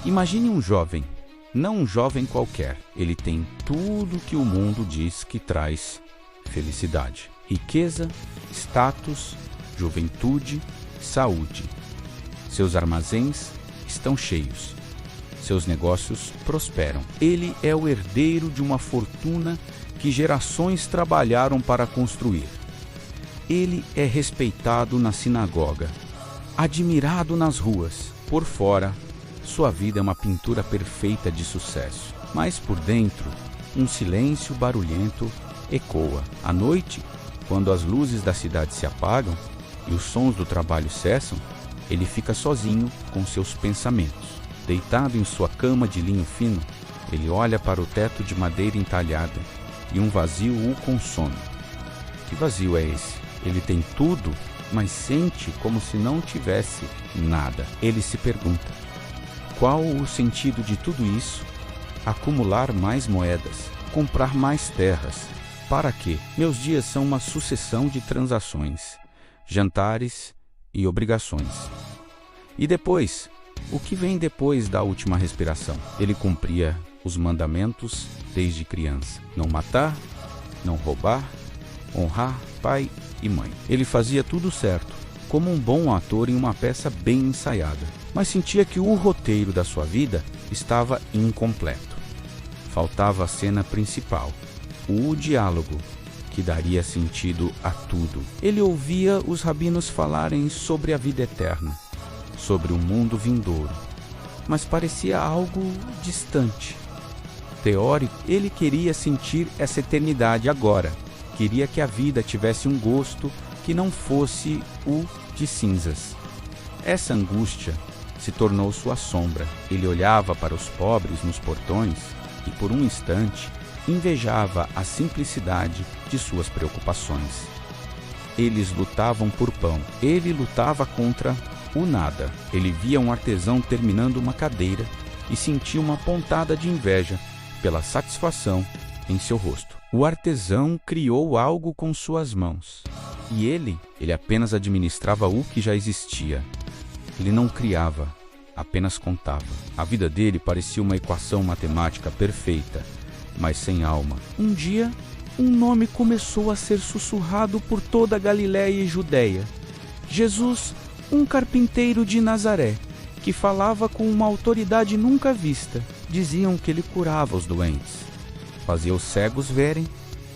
Imagine um jovem, não um jovem qualquer. Ele tem tudo que o mundo diz que traz felicidade: riqueza, status, juventude, saúde. Seus armazéns estão cheios. Seus negócios prosperam. Ele é o herdeiro de uma fortuna que gerações trabalharam para construir. Ele é respeitado na sinagoga, admirado nas ruas. Por fora, sua vida é uma pintura perfeita de sucesso. Mas por dentro, um silêncio barulhento ecoa. À noite, quando as luzes da cidade se apagam e os sons do trabalho cessam, ele fica sozinho com seus pensamentos. Deitado em sua cama de linho fino, ele olha para o teto de madeira entalhada e um vazio o consome. Que vazio é esse? Ele tem tudo, mas sente como se não tivesse nada. Ele se pergunta: qual o sentido de tudo isso? Acumular mais moedas, comprar mais terras. Para quê? Meus dias são uma sucessão de transações, jantares e obrigações. E depois? O que vem depois da última respiração? Ele cumpria os mandamentos desde criança: não matar, não roubar, honrar pai e mãe. Ele fazia tudo certo, como um bom ator em uma peça bem ensaiada, mas sentia que o roteiro da sua vida estava incompleto. Faltava a cena principal, o diálogo que daria sentido a tudo. Ele ouvia os rabinos falarem sobre a vida eterna, sobre o mundo vindouro, mas parecia algo distante. Teórico, ele queria sentir essa eternidade agora. Queria que a vida tivesse um gosto que não fosse o de cinzas. Essa angústia se tornou sua sombra. Ele olhava para os pobres nos portões e, por um instante, invejava a simplicidade de suas preocupações. Eles lutavam por pão. Ele lutava contra o nada. Ele via um artesão terminando uma cadeira e sentia uma pontada de inveja pela satisfação em seu rosto. O artesão criou algo com suas mãos. E ele apenas administrava o que já existia. Ele não criava, apenas contava. A vida dele parecia uma equação matemática perfeita, mas sem alma. Um dia, um nome começou a ser sussurrado por toda a Galiléia e Judéia: Jesus, um carpinteiro de Nazaré, que falava com uma autoridade nunca vista. Diziam que ele curava os doentes, fazia os cegos verem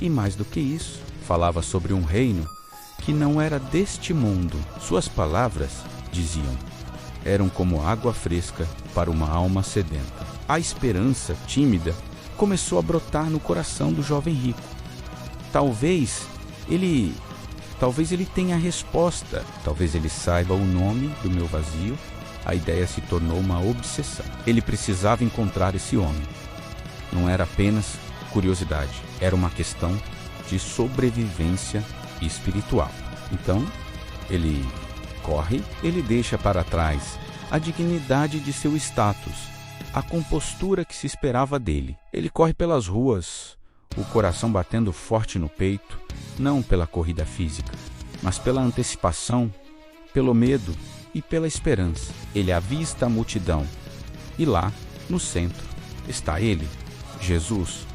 e, mais do que isso, falava sobre um reino que não era deste mundo. Suas palavras, diziam, eram como água fresca para uma alma sedenta. A esperança tímida começou a brotar no coração do jovem rico. Talvez ele tenha a resposta. Talvez ele saiba o nome do meu vazio. A ideia se tornou uma obsessão. Ele precisava encontrar esse homem. Não era apenas curiosidade, era uma questão de sobrevivência espiritual. Então, ele corre, ele deixa para trás a dignidade de seu status, a compostura que se esperava dele. Ele corre pelas ruas, o coração batendo forte no peito, não pela corrida física, mas pela antecipação, pelo medo e pela esperança. Ele avista a multidão e lá, no centro, está ele, Jesus.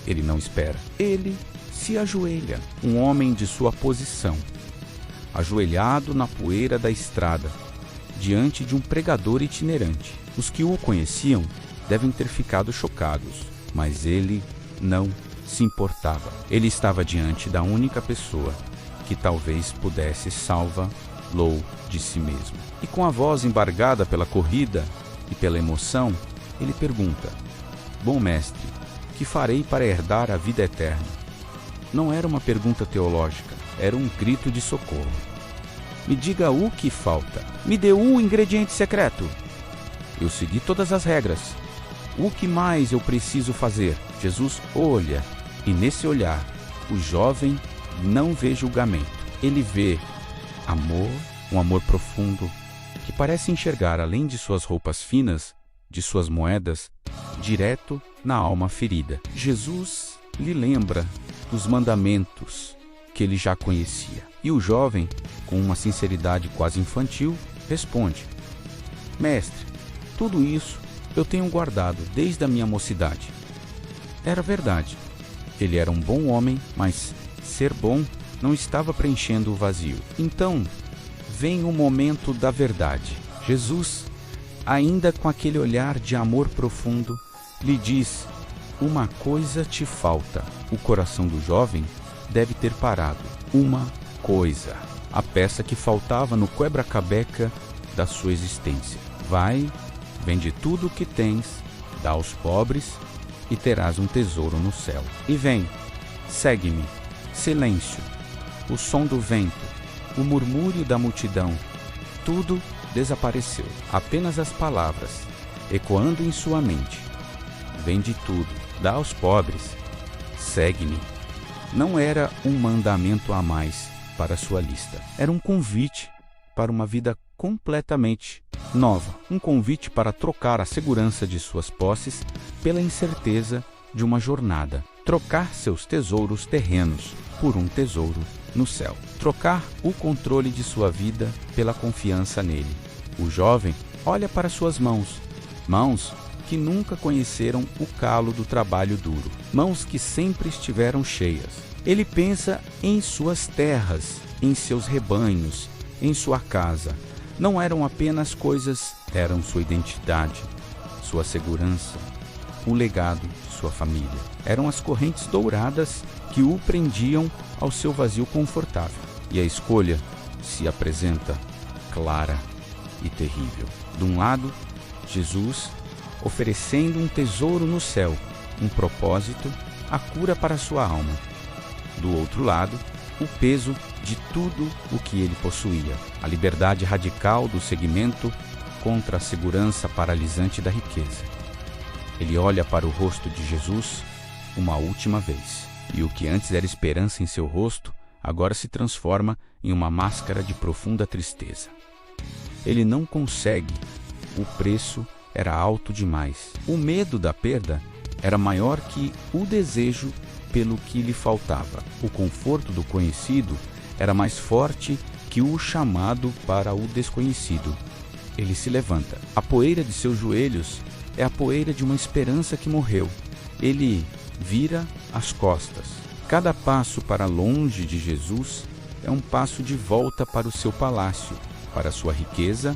Ele não espera. Ele se ajoelha, um homem de sua posição, ajoelhado na poeira da estrada, diante de um pregador itinerante. Os que o conheciam devem ter ficado chocados, mas ele não se importava. Ele estava diante da única pessoa que talvez pudesse salvá-lo de si mesmo. E com a voz embargada pela corrida e pela emoção, ele pergunta: Bom mestre, que farei para herdar a vida eterna? Não era uma pergunta teológica, era um grito de socorro. Me diga o que falta. Me dê o ingrediente secreto. Eu segui todas as regras. O que mais eu preciso fazer? Jesus olha, e nesse olhar, o jovem não vê julgamento. Ele vê amor, um amor profundo, que parece enxergar além de suas roupas finas, de suas moedas, direto na alma ferida. Jesus lhe lembra dos mandamentos que ele já conhecia. E o jovem, com uma sinceridade quase infantil, responde: Mestre, tudo isso eu tenho guardado desde a minha mocidade. Era verdade. Ele era um bom homem, mas ser bom não estava preenchendo o vazio. Então, vem o momento da verdade. Jesus, ainda com aquele olhar de amor profundo, lhe diz: uma coisa te falta. O coração do jovem deve ter parado. Uma coisa. A peça que faltava no quebra-cabeça da sua existência. Vai, vende tudo o que tens, dá aos pobres e terás um tesouro no céu. E vem, segue-me. Silêncio, o som do vento, o murmúrio da multidão, tudo desapareceu. Apenas as palavras, ecoando em sua mente. Vende tudo, dá aos pobres, segue-me. Não era um mandamento a mais para sua lista. Era um convite para uma vida completamente nova. Um convite para trocar a segurança de suas posses pela incerteza de uma jornada. Trocar seus tesouros terrenos por um tesouro no céu. Trocar o controle de sua vida pela confiança nele. O jovem olha para suas mãos. Mãos que nunca conheceram o calo do trabalho duro. Mãos que sempre estiveram cheias. Ele pensa em suas terras, em seus rebanhos, em sua casa. Não eram apenas coisas, eram sua identidade, sua segurança, o legado de sua família. Eram as correntes douradas que o prendiam ao seu vazio confortável. E a escolha se apresenta clara e terrível. De um lado, Jesus oferecendo um tesouro no céu, um propósito, a cura para sua alma. Do outro lado, o peso de tudo o que ele possuía, a liberdade radical do seguimento contra a segurança paralisante da riqueza. Ele olha para o rosto de Jesus uma última vez, e o que antes era esperança em seu rosto, agora se transforma em uma máscara de profunda tristeza. Ele não consegue, o preço era alto demais. O medo da perda era maior que o desejo pelo que lhe faltava. O conforto do conhecido era mais forte que o chamado para o desconhecido. Ele se levanta. A poeira de seus joelhos é a poeira de uma esperança que morreu. Ele vira as costas. Cada passo para longe de Jesus é um passo de volta para o seu palácio, para a sua riqueza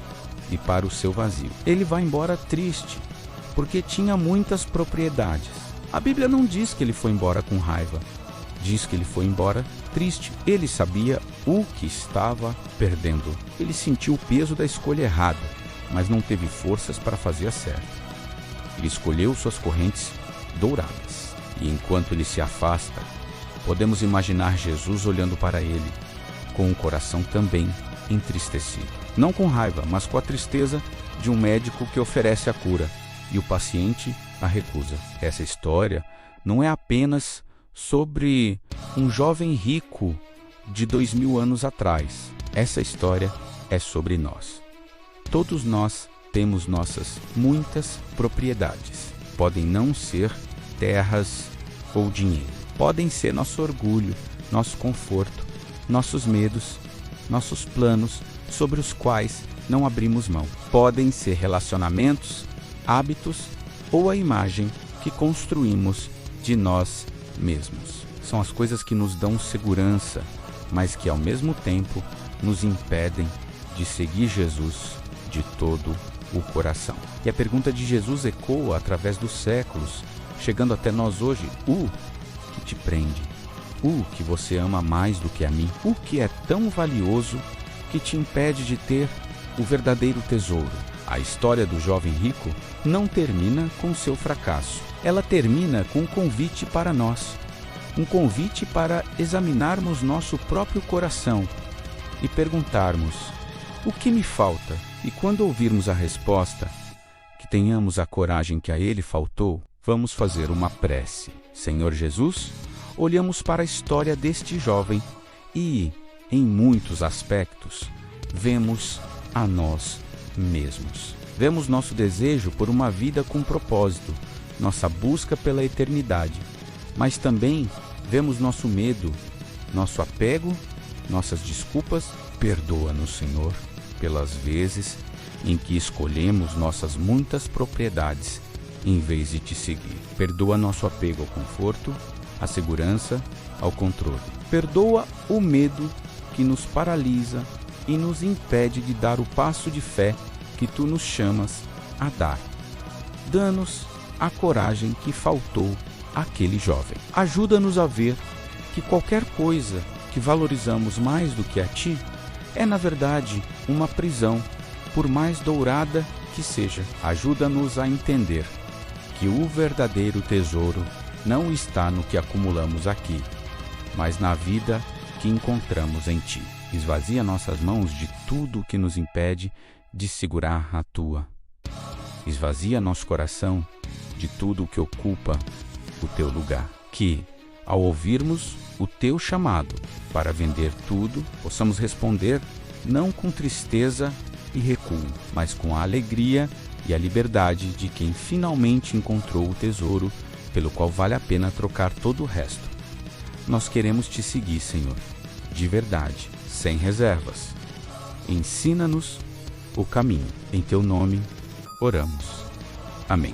e para o seu vazio. Ele vai embora triste, porque tinha muitas propriedades. A Bíblia não diz que ele foi embora com raiva. Diz que ele foi embora triste. Ele sabia o que estava perdendo. Ele sentiu o peso da escolha errada, mas não teve forças para fazer a certa. Ele escolheu suas correntes douradas. E enquanto ele se afasta, podemos imaginar Jesus olhando para ele, com o coração também entristecido. Não com raiva, mas com a tristeza de um médico que oferece a cura e o paciente a recusa. Essa história não é apenas sobre um jovem rico de 2000 anos atrás. Essa história é sobre nós. Todos nós temos nossas muitas propriedades. Podem não ser terras ou dinheiro. Podem ser nosso orgulho, nosso conforto, nossos medos, nossos planos sobre os quais não abrimos mão. Podem ser relacionamentos, hábitos ou a imagem que construímos de nós mesmos. São as coisas que nos dão segurança, mas que ao mesmo tempo nos impedem de seguir Jesus de todo o coração. E a pergunta de Jesus ecoa através dos séculos, chegando até nós hoje: o que te prende? O que você ama mais do que a mim? O que é tão valioso que te impede de ter o verdadeiro tesouro? A história do jovem rico não termina com seu fracasso. Ela termina com um convite para nós. Um convite para examinarmos nosso próprio coração e perguntarmos: o que me falta? E quando ouvirmos a resposta, que tenhamos a coragem que a ele faltou, vamos fazer uma prece. Senhor Jesus, olhamos para a história deste jovem e, em muitos aspectos, vemos a nós mesmos. Vemos nosso desejo por uma vida com propósito, nossa busca pela eternidade, mas também vemos nosso medo, nosso apego, nossas desculpas. Perdoa-nos, Senhor, pelas vezes em que escolhemos nossas muitas propriedades em vez de te seguir. Perdoa nosso apego ao conforto, à segurança, ao controle. Perdoa o medo que nos paralisa e nos impede de dar o passo de fé que tu nos chamas a dar. Dá-nos a coragem que faltou àquele jovem. Ajuda-nos a ver que qualquer coisa que valorizamos mais do que a ti é, na verdade, uma prisão, por mais dourada que seja. Ajuda-nos a entender que o verdadeiro tesouro não está no que acumulamos aqui, mas na vida que encontramos em ti. Esvazia nossas mãos de tudo o que nos impede de segurar a tua. Esvazia nosso coração de tudo o que ocupa o teu lugar. Que, ao ouvirmos o teu chamado para vender tudo, possamos responder não com tristeza e recuo, mas com a alegria e a liberdade de quem finalmente encontrou o tesouro pelo qual vale a pena trocar todo o resto. Nós queremos te seguir, Senhor, de verdade, sem reservas. Ensina-nos o caminho. Em teu nome, oramos. Amém.